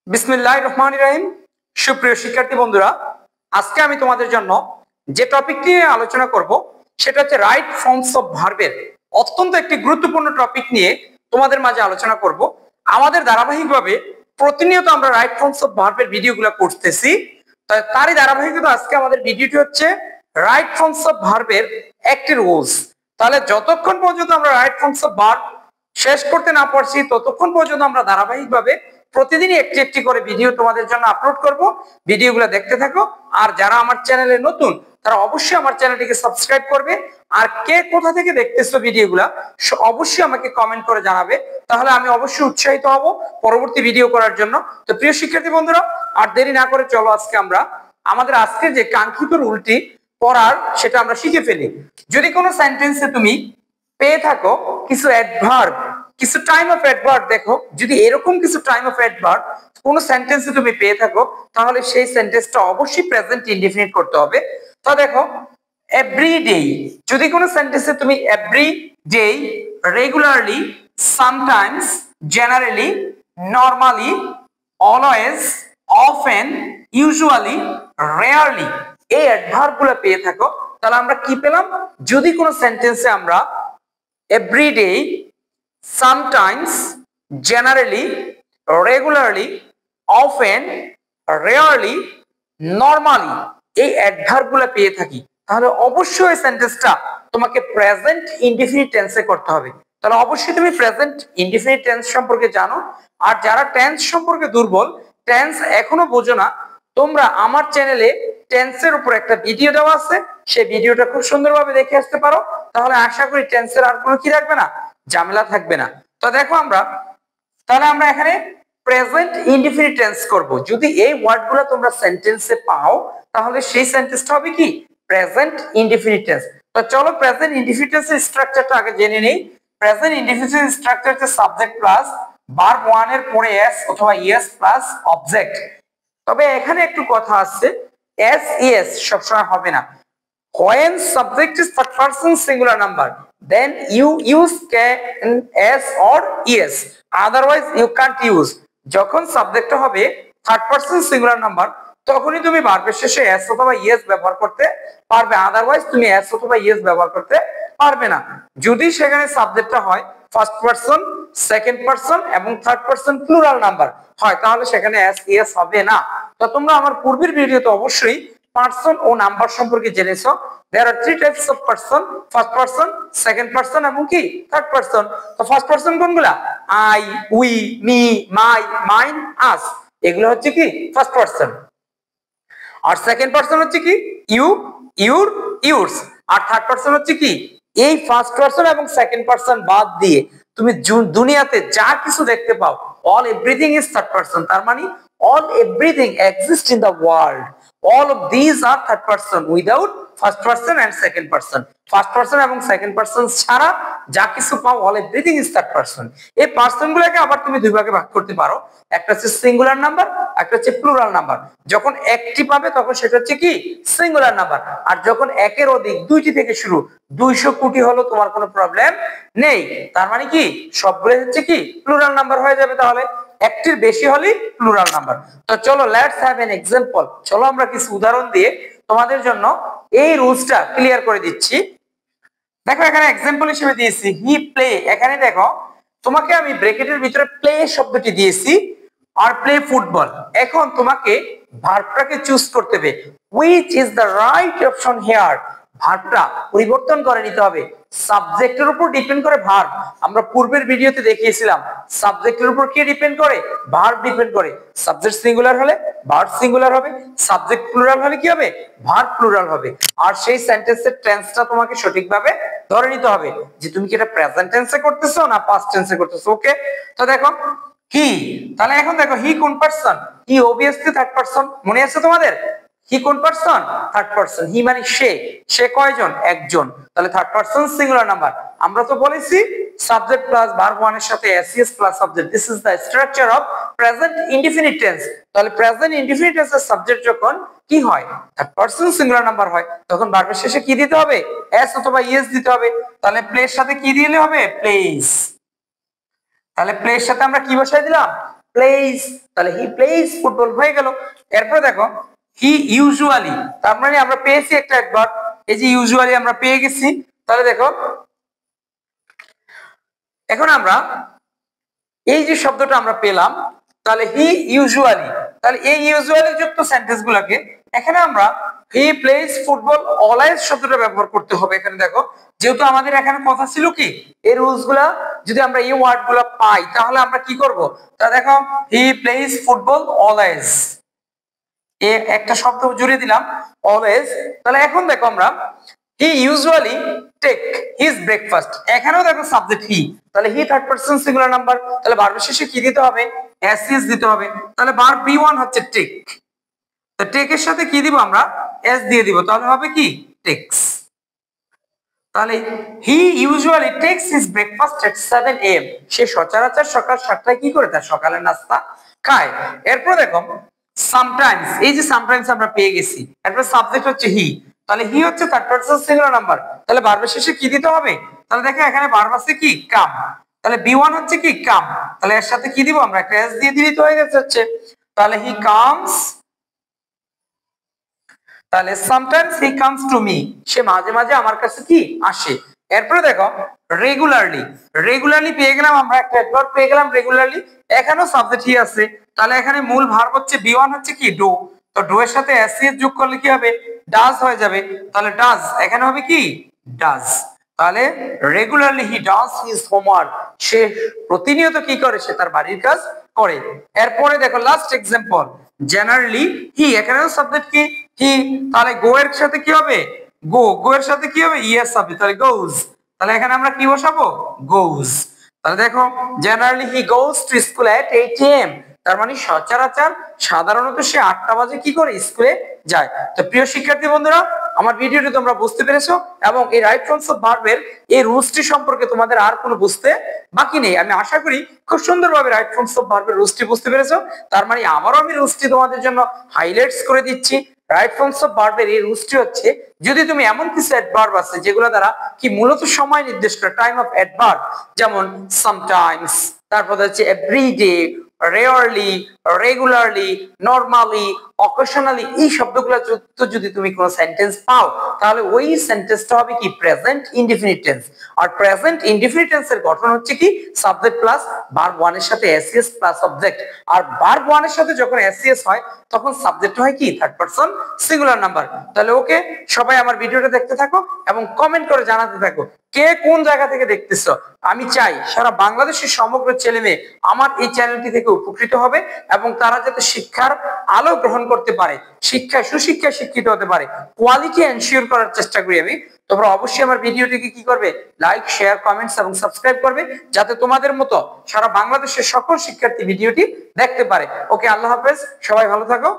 বিসমিল্লাহির রহমানির রহিম। সুপ্রিয় শিক্ষার্থী বন্ধুরা, আজকে আমি তোমাদের জন্য যে টপিকটি নিয়ে আলোচনা করব সেটা হচ্ছে রাইট ফর্মস অফ ভার্বের অত্যন্ত একটি গুরুত্বপূর্ণ টপিক নিয়ে তোমাদের মাঝে আলোচনা করব। আমাদের ধারাবাহিকভাবে প্রতিনিয়ত আমরা রাইট ফর্মস অফ ভার্বের ভিডিওগুলো করতেছি, তারই ধারাবাহিকতা আজকে আমাদের ভিডিওটি হচ্ছে রাইট ফর্মস অফ ভার্বের একটি রুলস। তাহলে যতক্ষণ পর্যন্ত আমরা রাইট ফর্মস অফ ভার্ব শেষ করতে না পারছি ততক্ষণ পর্যন্ত আমরা ধারাবাহিকভাবে প্রতিদিনই একটি একটি করে ভিডিও তোমাদের জন্য আপলোড করব। ভিডিওগুলো দেখতে থাকো। আর যারা আমার চ্যানেলে নতুন তারা অবশ্যই আমার চ্যানেলটিকে সাবস্ক্রাইব করবে। আর কে কোথা থেকে দেখতেছো ভিডিওগুলা অবশ্যই আমাকে কমেন্ট করে জানাবে, তাহলে আমি অবশ্যই উৎসাহিত হব পরবর্তী ভিডিও করার জন্য। তো প্রিয় শিক্ষার্থী বন্ধুরা, আর দেরি না করে চলো আজকে আমরা আমাদের আজকে যে কাঙ্ক্ষিত রুলটি পড়ার সেটা আমরা শিখে ফেলি। যদি কোনো সেন্টেন্সে তুমি পেয়ে থাকো কিছু অ্যাডভার্ব, কিছু টাইম অফ অ্যাডভার্ব, দেখো যদি এরকম কিছু টাইম অফ অ্যাডভার্ব কোন সেন্টেন্সে তুমি পেয়ে থাকো তাহলে সেই সেন্টেন্সটা অবশ্যই প্রেজেন্ট ইনডিফিনিট করতে হবে। তো দেখো এভরিডে, যদি কোনো সেন্টেন্সে তুমি everyday, regularly, sometimes, generally, normally, always, often, usually, rarely এই অ্যাডভার্বগুলো পেয়ে থাকো তাহলে আমরা কি পেলাম? যদি কোনো সেন্টেন্সে আমরা everyday, sometimes, generally, regularly, often, rarely, normally এই অ্যাডভার্বগুলো পেয়ে থাকি তাহলে অবশ্যই এই সেন্টেন্সটা তোমাকে প্রেজেন্ট ইনডিফিনিট টেন্সে করতে হবে। তাহলে অবশ্যই তুমি প্রেজেন্ট ইনডিফিনিট টেন্স সম্পর্কে জানো। আর যারা টেন্স সম্পর্কে দুর্বল, টেন্স এখনো বোঝো না, তোমরা আমার চ্যানেলে টেন্সের উপর একটা ভিডিও দেওয়া আছে, সেই ভিডিওটা খুব সুন্দরভাবে দেখে আসতে পারো। তাহলে আশা করি টেন্সের আর কোনো কি থাকবে না, ঝামেলা থাকবে না। তো দেখো তাহলে আমরা এখানে প্রেজেন্ট ইনডিফিনিট টেন্স করব। যদি এই ওয়ার্ডগুলো তোমরা সেন্টেন্সে পাও তাহলে সেই সেন্টেন্সটা হবে কি? Present indefinite tense. তো চলো প্রেজেন্ট ইনডিফিনিট টেন্সের স্ট্রাকচারটা আগে জেনে নেই। প্রেজেন্ট ইনডিফিনিট স্ট্রাকচার হচ্ছে সাবজেক্ট প্লাস ভার্ব ওয়ান এর পরে এস অথবা ইএস প্লাস অবজেক্ট। তবে এখানে একটু কথা আছে, এস ইএস সবসময় হবে না। When subject is third person singular number, then you use can, s or es. Otherwise you can't use. যখন সাবজেক্ট হবে থার্ড পারসন সিঙ্গুলার নাম্বার তখনই তুমি ভার্বের শেষে s অথবা es ব্যবহার করতে পারবে, আদারওয়াইজ তুমি s অথবা es ব্যবহার করতে পারবে না। যদি সেখানে সাবজেক্টটা হয় ফার্স্ট পারসন, সেকেন্ড পারসন এবং থার্ড পারসন প্লুরাল নাম্বার হয় তাহলে সেখানে s es হবে না। তো তোমরা আমার পূর্বের ভিডিওতে অবশ্যই পারসন ও নাম্বার সম্পর্কে জেনেছো। There are three types of person: first person, second person এবং কি third person। তো ফার্স্ট পারসন কোনগুলা? I, we, me, my, mine, us, এগুলো হচ্ছে কি ফার্স্ট পারসন। আর সেকেন্ড পারসন হচ্ছে কি you, your, yours। আর থার্ড পারসন হচ্ছে কি এই ফার্স্ট পারসন এবং সেকেন্ড পারসন বাদ দিয়ে তুমি দুনিয়াতে যা কিছু দেখতে পাও, all everything is third person। তার মানে all everything exists in the world, all of these are third person without first person and second person। First person এবং সেকেন্ড পারসন ছাড়া যা কিছু পাও all everything is third person। এই person গুলোকে আবার তুমি দুই ভাগে ভাগ করতে পারো, একটা হচ্ছে সিঙ্গুলার নাম্বার, একটা হচ্ছে প্লুরাল নাম্বার। যখন একটি পাবে তখন সেটা হচ্ছে কি সিঙ্গুলার নাম্বার, আর যখন একের অধিক দুইটি থেকে শুরু 200 কোটি হলো তোমার কোনো প্রবলেম নেই। তার মানে কি সবগুলো হচ্ছে কি প্লুরাল নাম্বার হয়ে যাবে, তাহলে একটির বেশি হলেই প্লুরাল নাম্বার। তো চলো লেটস হ্যাভ এন এক্সাম্পল। চলো আমরা কিছু উদাহরণ দিয়ে তোমাদের জন্য এই রুলসটা ক্লিয়ার করে দিচ্ছি। দেখো এখানে এক্সাম্পল হিসেবে দিয়েছি হি প্লে। এখানে দেখো তোমাকে আমি ব্র্যাকেটের ভিতরে প্লে শব্দটি দিয়েছি আর প্লে ফুটবল। এখন তোমাকে ভার্বটাকে চুজ করতে হবে, which is the right option here। ভার্বটা পরিবর্তন করে নিতে হবে, সাবজেক্টের উপর ডিপেন্ড করে ভার্ব। আমরা পূর্বের ভিডিওতে দেখিয়েছিলাম সাবজেক্টের উপর কি ডিপেন্ড করে? ভার্ব ডিপেন্ড করে। সাবজেক্ট সিঙ্গুলার হলে ভার্ব সিঙ্গুলার হবে, সাবজেক্ট প্লুরাল হলে কি হবে? ভার্ব প্লুরাল হবে। আর সেই সেন্টেন্সের টেন্সটা তোমাকে সঠিকভাবে ধরে নিতে হবে যে তুমি কি এটা প্রেজেন্ট টেন্সে করতেছো না পাস্ট টেন্সে করতেছো। ওকে, তো দেখো হি, তাহলে এখন দেখো হি কোন পারসন? হি অবভিয়াসলি থার্ড পারসন, মনে আছে তোমাদের? হি কোন পারসন? Third person. হি মানে সে, সে কয়জন? একজন। তাহলে থার্ড পারসন সিঙ্গুলার নাম্বার। আমরা তো বলেছি সাবজেক্ট প্লাস ভার্ব ওয়ান এর সাথে S plus subject, this is the structure of present indefinite tense. তাহলে প্রেজেন্ট ইনডিফিনিট টেন্সের সাবজেক্ট যখন কি হয় থার্ড পারসন সিঙ্গুলার নাম্বার হয় তখন ভার্বের শেষে কি দিতে হবে? এস অথবা ইএস দিতে হবে। তাহলে প্লের সাথে কি দিলে হবে? প্লেস। তাহলে প্লের সাথে আমরা কি বসাই দিলাম? প্লেজ, তাহলে হি প্লেজ ফুটবল হয়ে গেল। এরপর দেখো হি ইউজুয়ালি, তার মানে আমরা পেয়েছি একটা অ্যাডভার্ব, এই যে ইউজুয়ালি আমরা পেয়ে গেছি। তাহলে দেখো এখন আমরা এই যে শব্দটা আমরা পেলাম, তাহলে হি ইউজুয়ালি, তাহলে এই ইউজুয়ালি যুক্ত সেন্টেন্স গুলাকে এখানে আমরা হি প্লেজ ফুটবল অলওয়েজ শব্দটা ব্যবহার করতে হবে। এখানে দেখো যেহেতু আমাদের এখানে কথা ছিল কি এই রুলস গুলা যদি আমরা এই ওয়ার্ড গুলা পাই তাহলে আমরা কি করব, তা দেখো হি প্লেজ ফুটবল অলওয়েজ, একটা শব্দ জুড়ে দিলাম অলওয়েজ। তাহলে এখন দেখো আমরা he usually take his breakfast, এখানেও দেখো সাবজেক্ট হি, তাহলে he third person singular number, তাহলে ভার্বের শেষে কি দিতে হবে, এস দিতে হবে। তাহলে ভার্ব বি1 হচ্ছে টেক, তো টেক এর সাথে কি দিব আমরা, এস দিয়ে দিব, তাহলে হবে কি টেক্স। তাহলে he usually takes his breakfast at 7 AM, সে সচরাচর সকাল 7টায় কি করে তার সকালের নাস্তা খায়। এরপর দেখো সামটাইমস, এই যে সামটাইমস আমরা পেয়ে গেছি, এরপর সাবজেক্ট হচ্ছে হি, তাহলে হি হচ্ছে থার্ড পারসন সিঙ্গুলার নাম্বার, তাহলে ভার্বের শেষে কি দিতে হবে, তাহলে দেখো এখানে ভার্ব আছে কি কাম, তাহলে বি1 হচ্ছে কি কাম, তাহলে এর সাথে কি দিব আমরা, একটা এস দিয়ে দিলেই তো হয়ে গেছে হচ্ছে, তাহলে হি কামস, তাহলে sometimes he comes to me, সে মাঝে মাঝে আমার কাছে কি আসে। এরপরে দেখো রেগুলারলি, রেগুলারলি পেয়ে গেলাম আমরা একটা অ্যাডভার্ব পেয়ে গেলাম রেগুলারলি, এখানেও সাবজেক্ট হি আছে, তাহলে এখানে মূল ভার্ব হচ্ছে বি1 হচ্ছে কি ডু, তো ডু এর সাথে এস যোগ করলে কি হবে, ডাজ হয়ে যাবে, তাহলে ডাজ এখানে হবে কি ডাজ। তাহলে regularly he does his homework, সে প্রতিনিয়ত কি করে, সে তার বাড়ির কাজ করে। এরপরে দেখো লাস্ট এক্সাম্পল জেনারেলি হি, এখানেও সাবজেক্ট কি হি, তাহলে গো এর সাথে কি হবে, গো, গো এর সাথে কি হবে ইয়েস হবে, তাহলে গোজ, তাহলে এখানে আমরা কি বসাবো গোজ। তাহলে দেখো generally he goes to school at 8 AM, তার মানে সচরাচর সাধারণত সে 8টা বাজে কি করে স্কুলে যায়। তো প্রিয় শিক্ষার্থী বন্ধুরা আমার ভিডিওটি তোমরা বুঝতে পেরেছো এবং এই রাইট ফর্মস অফ ভার্বের এই রুলসটি সম্পর্কে তোমাদের আর কোনো বুঝতে বাকি নেই। আমি আশা করি খুব সুন্দরভাবে রাইট ফর্মস অফ ভার্বের রুলসটি বুঝতে পেরেছো। তার মানে আবারও আমি রুলসটি তোমাদের জন্য হাইলাইটস করে দিচ্ছি। রাইট ফর্মস অফ ভার্বের এই রুলসটি হচ্ছে যদি তুমি এমন কিছু অ্যাডভার্ব আছে যেগুলো দ্বারা কি মূলত সময় নির্দেশ করে, টাইম অফ অ্যাডভার্ব, যেমন সামটাইমস, তারপর হচ্ছে everyday, rarely, regularly, normally, occasionally, এই শব্দগুলো যুক্ত যদি তুমি কোনো সেন্টেন্স পাও তাহলে ওই সেন্টেন্সটা হবে কি প্রেজেন্ট ইনডিফিনিট টেন্স। আর প্রেজেন্ট ইনডিফিনিট টেন্সের গঠন হচ্ছে কি সাবজেক্ট প্লাস ভার্ব 1 এর সাথে এসইএস প্লাস অবজেক্ট, আর ভার্ব 1 এর সাথে যখন এসইএস হয় তখন সাবজেক্ট হয় কি থার্ড পারসন সিঙ্গুলার নাম্বার। তাহলে ওকে সবাই আমার ভিডিওটা দেখতে থাকো এবং কমেন্ট করে জানাতে থাকো কে কোন জায়গা থেকে দেখতেছো। আমি চাই সারা বাংলাদেশের সমগ্র ছেলে মেয়ে আমার এই চ্যানেলটি থেকে উপকৃত হবে এবং তারা যাতে শিক্ষার আলো গ্রহণ করতে পারে, শিক্ষায় সুশিক্ষায় শিক্ষিত হতে পারে, কোয়ালিটি এনশিওর করার চেষ্টা করি আমি। তোমরা অবশ্যই আমার ভিডিওটিকে কি করবে, লাইক, শেয়ার, কমেন্টস এবং সাবস্ক্রাইব করবে যাতে তোমাদের মতো সারা বাংলাদেশের সকল শিক্ষার্থী ভিডিওটি দেখতে পারে। ওকে, আল্লাহ হাফেজ, সবাই ভালো থাকো।